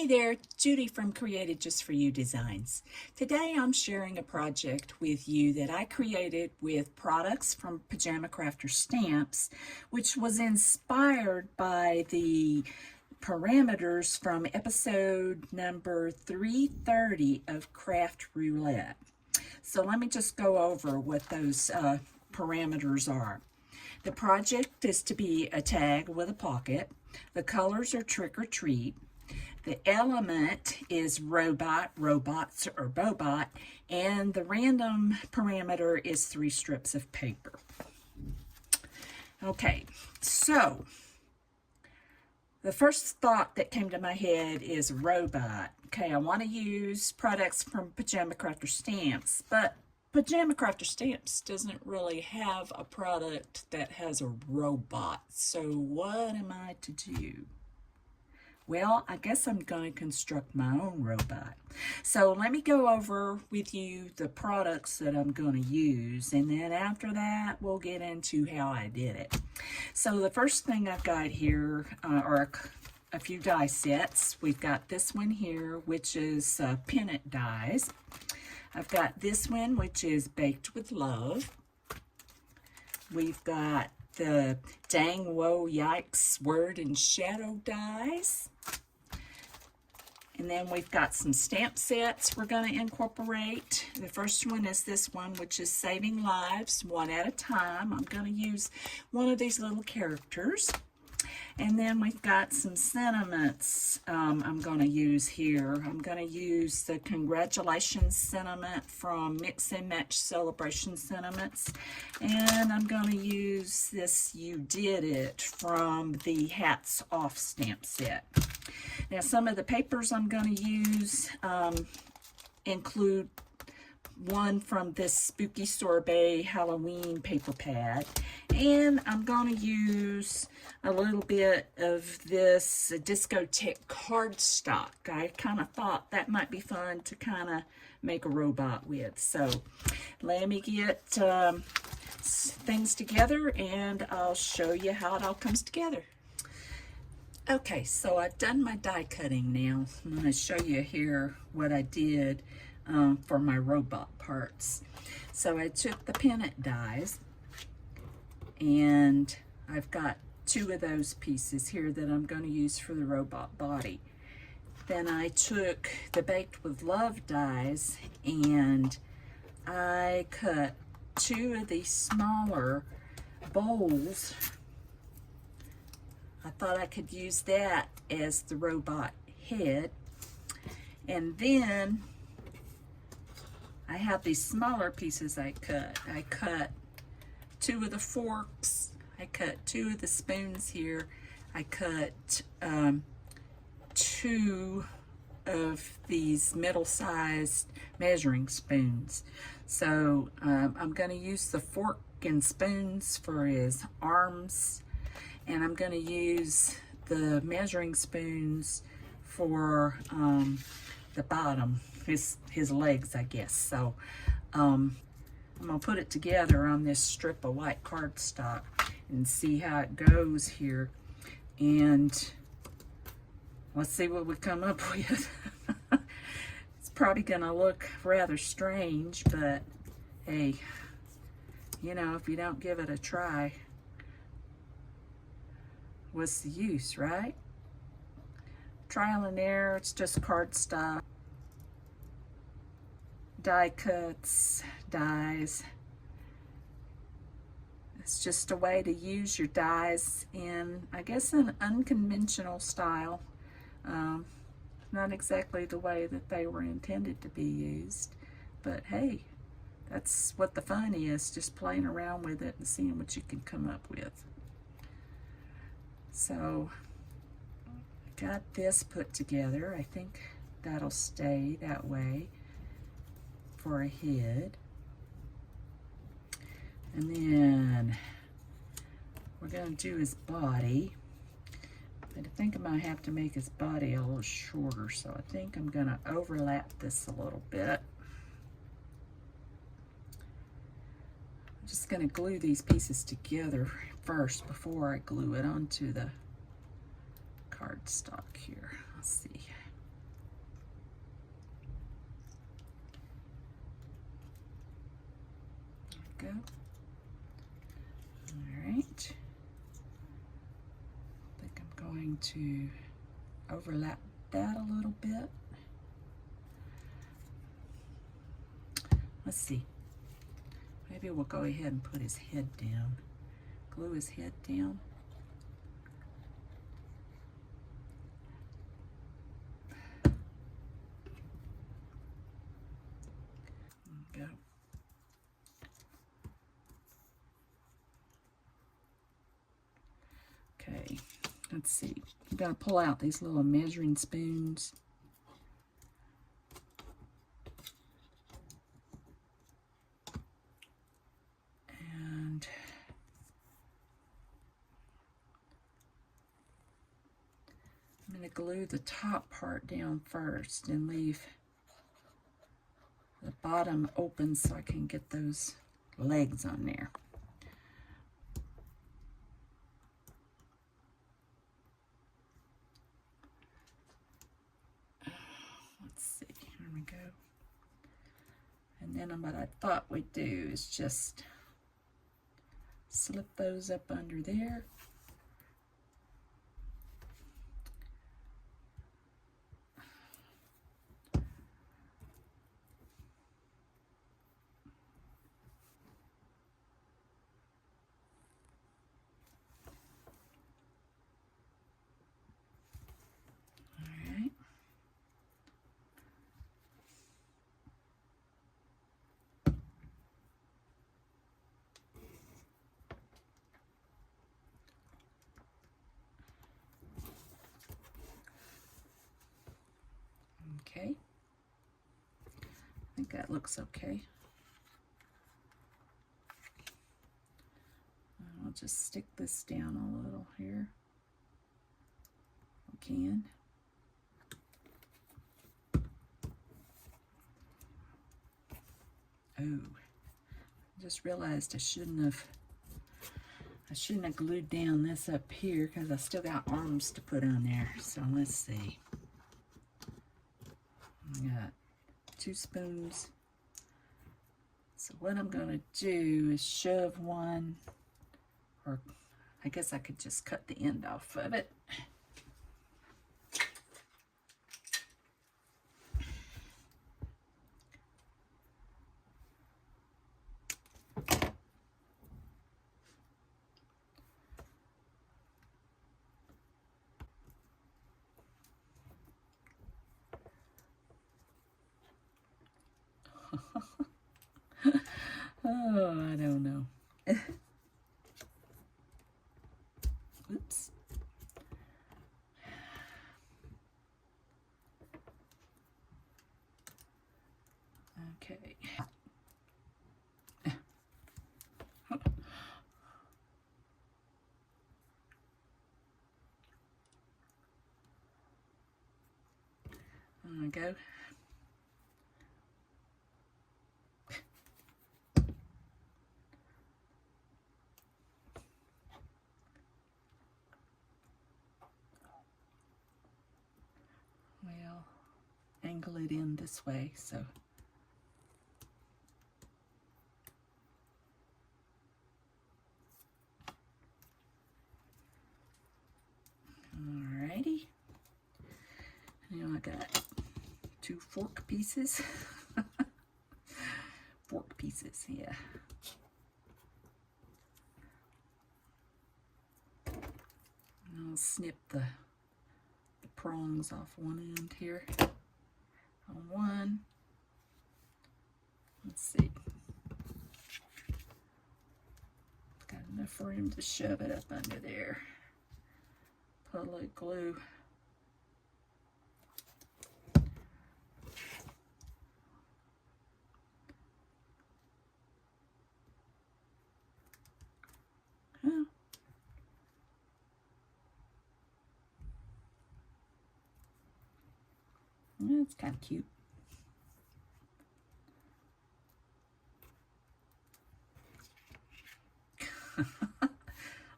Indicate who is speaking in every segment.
Speaker 1: Hey there, Judy from Created Just For You Designs. Today I'm sharing a project with you that I created with products from Pajama Crafter Stamps, which was inspired by the parameters from episode number 330 of Craft Roulette. So let me just go over what those parameters are. The project is to be a tag with a pocket. The colors are trick or treat. The element is robot, robots, or bobot, and the random parameter is 3 strips of paper. Okay, so the first thought that came to my head is robot. Okay, I want to use products from Pajama Crafter Stamps, but Pajama Crafter Stamps doesn't really have a product that has a robot. So what am I to do? Well, I guess I'm going to construct my own robot. So let me go over with you the products that I'm going to use, and then after that, we'll get into how I did it. So the first thing I've got here are a few die sets. We've got this one here, which is pennant dies. I've got this one, which is Baked with Love. We've got the Dang Whoa Yikes Word and Shadow dies. And then we've got some stamp sets we're going to incorporate. The first one is this one, which is Saving Lives, One at a Time. I'm going to use one of these little characters. And then we've got some sentiments I'm going to use here. I'm going to use the Congratulations sentiment from Mix and Match Celebration Sentiments. And I'm going to use this You Did It from the Hats Off stamp set. Now, some of the papers I'm going to use include one from this Spooky Sorbet Halloween paper pad, and I'm going to use a little bit of this Discotheque cardstock. I kind of thought that might be fun to kind of make a robot with. So let me get things together and I'll show you how it all comes together. Okay, so I've done my die cutting now. I'm going to show you here what I did for my robot parts. So I took the pennant dies, and I've got 2 of those pieces here that I'm going to use for the robot body. Then I took the Baked with Love dies, and I cut 2 of these smaller bowls. I thought I could use that as the robot head. And then I have these smaller pieces I cut. I cut 2 of the forks. I cut 2 of the spoons here. I cut 2 of these middle-sized measuring spoons. So I'm going to use the fork and spoons for his arms, and I'm going to use the measuring spoons for the bottom, his legs, I guess. So I'm going to put it together on this strip of white cardstock and see how it goes here. And let's see what we come up with. It's probably going to look rather strange, but hey, you know, if you don't give it a try, what's the use, right? Trial and error. It's just cardstock, die cuts, dies. It's just a way to use your dies in, I guess, an unconventional style. Not exactly the way that they were intended to be used, but hey, that's what the fun is, just playing around with it and seeing what you can come up with. So I got this put together. I think that'll stay that way for a head. And then we're going to do his body. But I think I'm going to have to make his body a little shorter, so I think I'm going to overlap this a little bit. I'm just going to glue these pieces together first before I glue it onto the cardstock here. Let's see. go. All right. I think I'm going to overlap that a little bit. Let's see. Maybe we'll go ahead and put his head down. Glue his head down. There we go. Okay, let's see. I'm going to pull out these little measuring spoons. And I'm going to glue the top part down first and leave the bottom open so I can get those legs on there. Let's see, here we go. And then what I thought we'd do is just slip those up under there. Okay, I think that looks okay. I'll just stick this down a little here. I can. Oh, I just realized I shouldn't have glued down this up here because I still got arms to put on there. So let's see. I got 2 spoons. So what I'm going to do is shove one, or I guess I could just cut the end off of it. Oh, I don't know. Oops. Okay. There we go. Well, angle it in this way, so. Alrighty. Now I got 2 fork pieces. Fork pieces, yeah. And I'll snip the prongs off one end here. On one. Let's see. Got enough room to shove it up under there. Put a little glue. Oh. That's kind of cute.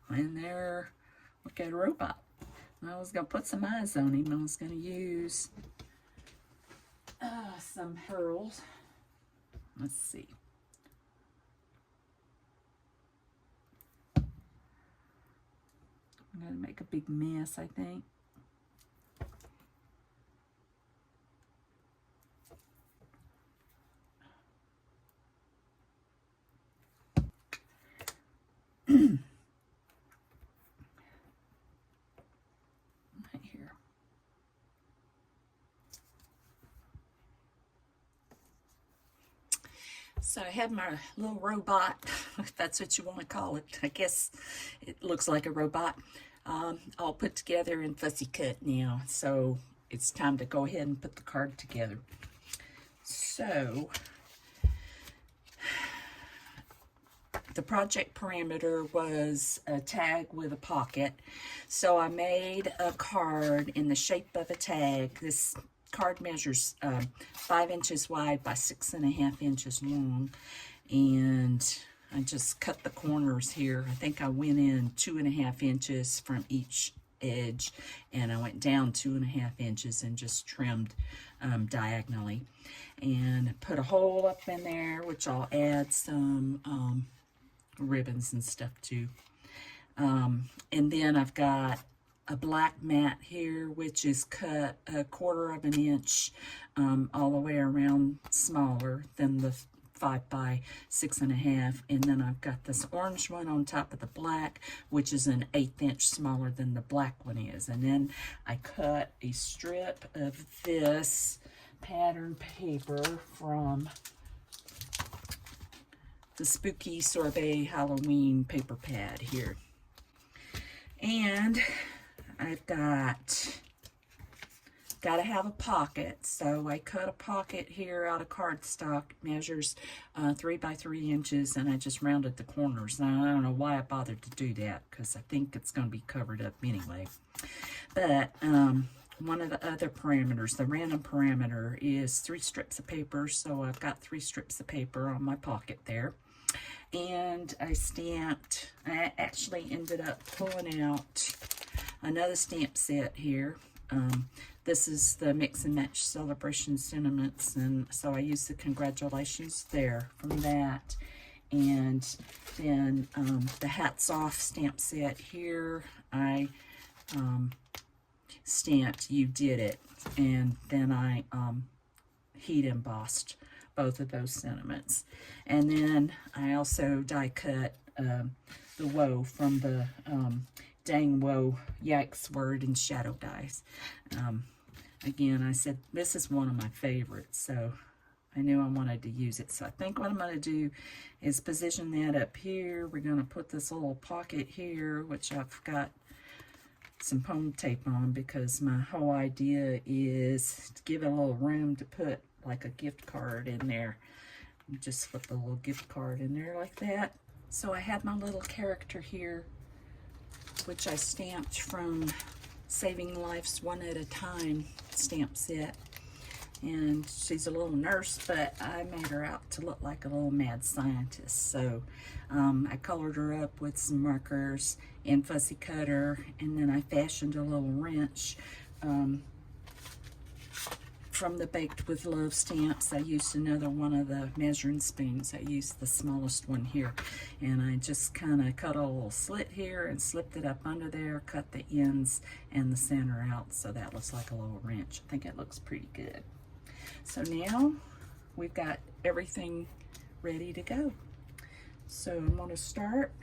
Speaker 1: And there, look at a robot. I was going to put some eyes on him. I was going to use some pearls. Let's see. I'm going to make a big mess, I think. Right here. So I have my little robot, if that's what you want to call it. I guess it looks like a robot, all put together in fussy cut now. So it's time to go ahead and put the card together. So the project parameter was a tag with a pocket. So I made a card in the shape of a tag. This card measures 5 inches wide by 6.5 inches long, and I just cut the corners here. I think I went in 2.5 inches from each edge, and I went down 2.5 inches and just trimmed diagonally, and put a hole up in there, which I'll add some ribbons and stuff to. And then I've got a black mat here, which is cut 1/4 of an inch all the way around, smaller than the 5 by 6.5. And then I've got this orange one on top of the black, which is an 1/8 inch smaller than the black one is. And then I cut a strip of this pattern paper from the Spooky Sorbet Halloween paper pad here. And I've got to have a pocket, so I cut a pocket here out of cardstock. Measures 3 by 3 inches, and I just rounded the corners. Now, I don't know why I bothered to do that, because I think it's going to be covered up anyway. But one of the other parameters, the random parameter, is 3 strips of paper, so I've got 3 strips of paper on my pocket there. And I actually ended up pulling out another stamp set here. This is the Mix and Match Celebration Sentiments, and so I used the congratulations there from that. And then the Hats Off stamp set here, I stamped You Did It, and then I heat embossed both of those sentiments. And then I also die cut the woe from the Dang Woe Yikes Word and Shadow dies. Again, I said this is one of my favorites, so I knew I wanted to use it. So I think what I'm going to do is position that up here. We're going to put this little pocket here, which I've got some foam tape on, because my whole idea is to give it a little room to put like a gift card in there. Just slip a little gift card in there like that. So I have my little character here, which I stamped from Saving Lives One at a Time stamp set. And she's a little nurse, but I made her out to look like a little mad scientist. So I colored her up with some markers and fussy cutter, and then I fashioned a little wrench from the Baked with Love stamps. I used another one of the measuring spoons. I used the smallest one here, and I just kind of cut a little slit here and slipped it up under there, cut the ends and the center out, so that looks like a little wrench. I think it looks pretty good. So now we've got everything ready to go. So I'm going to start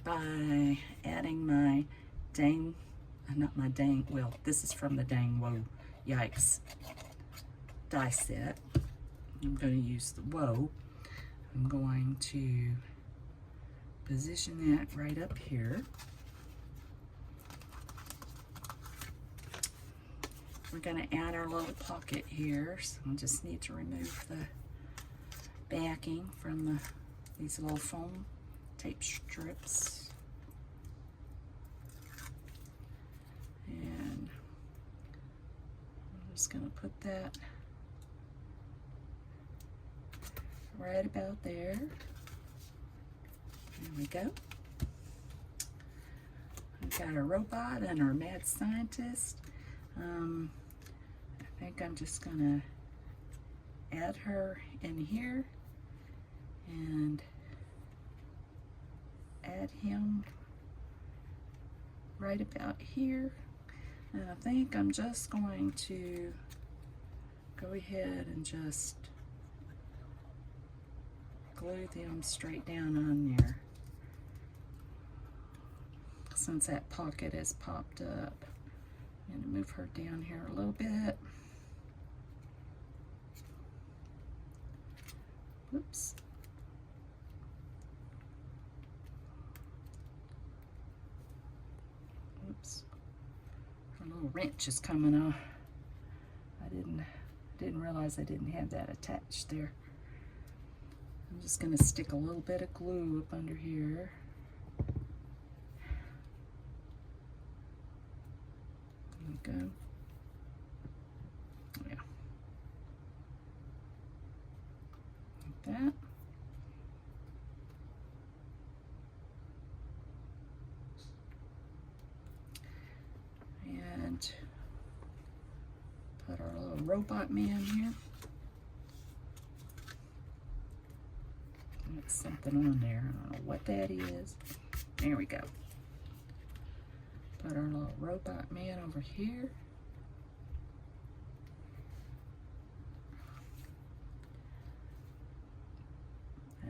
Speaker 1: by adding my this is from the Dang Woe Yikes die set. I'm going to use the Woe. I'm going to position that right up here. We're going to add our little pocket here, so I just need to remove the backing from these little foam tape strips. And I'm just going to put that right about there. There we go. We've got our robot and our mad scientist. I think I'm just going to add her in here and add him right about here. And I think I'm just going to go ahead and just glue them straight down on there. Since that pocket has popped up, I'm going to move her down here a little bit. Oops. Oops. Her little wrench is coming off. I didn't realize I didn't have that attached there. I'm just going to stick a little bit of glue up under here. There we go. Yeah. Like that. And put our little robot man here. There's something on there. I don't know what that is. There we go. Put our little robot man over here.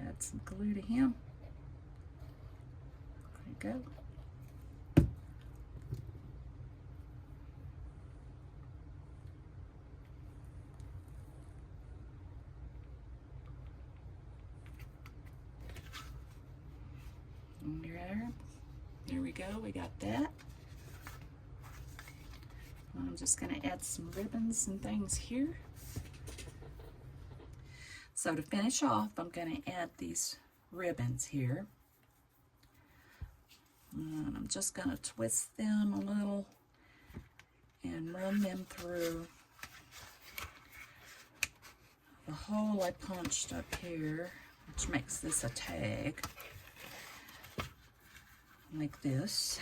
Speaker 1: Add some glue to him. There you go. There we go, we got that. I'm just going to add some ribbons and things here. So to finish off, I'm going to add these ribbons here. And I'm just going to twist them a little and run them through the hole I punched up here, which makes this a tag. Like this.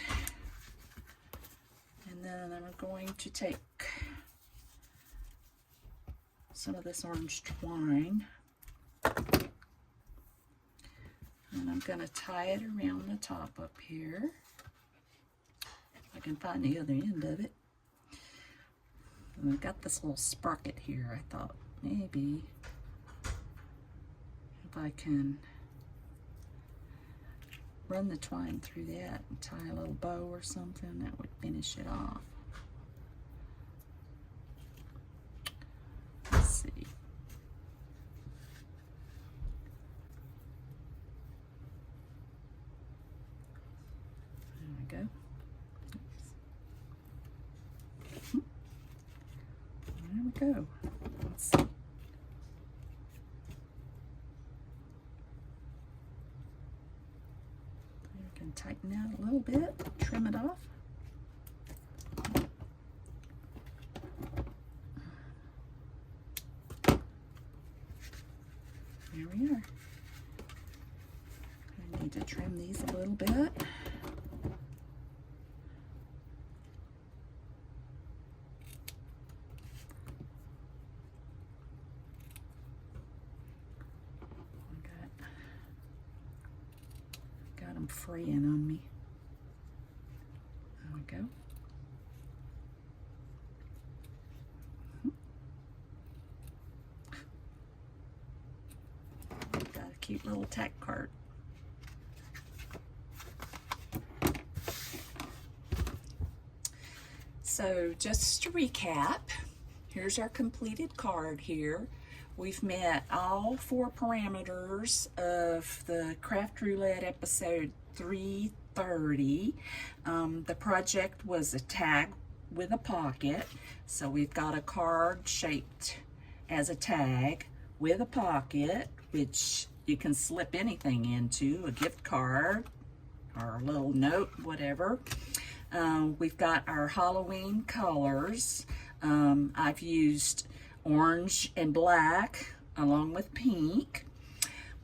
Speaker 1: And then I'm going to take some of this orange twine and I'm going to tie it around the top up here. If I can find the other end of it. And I've got this little sprocket here. I thought maybe if I can run the twine through that and tie a little bow or something, that would finish it off. Let's see. There we go. There we go. Let's see. Tighten that a little bit, trim it off. There we are. I need to trim these a little bit. Got them fraying on me. There we go. Got a cute little tack card. So just to recap, here's our completed card here. We've met all 4 parameters of the Craft Roulette episode 330. The project was a tag with a pocket. So we've got a card shaped as a tag with a pocket, which you can slip anything into, a gift card or a little note, whatever. We've got our Halloween colors. I've used orange and black along with pink.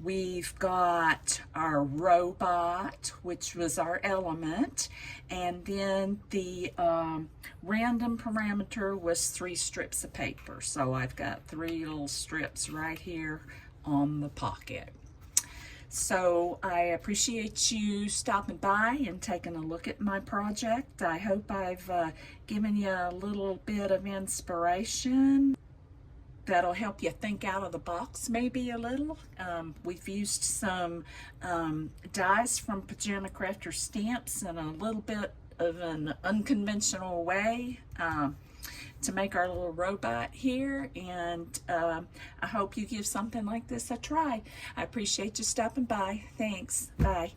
Speaker 1: We've got our robot, which was our element, and then the random parameter was 3 strips of paper. So I've got 3 little strips right here on the pocket. So I appreciate you stopping by and taking a look at my project. I hope I've given you a little bit of inspiration that'll help you think out of the box maybe a little. We've used some dies from Pajama Crafter Stamps in a little bit of an unconventional way to make our little robot here, and I hope you give something like this a try. I appreciate you stopping by. Thanks. Bye.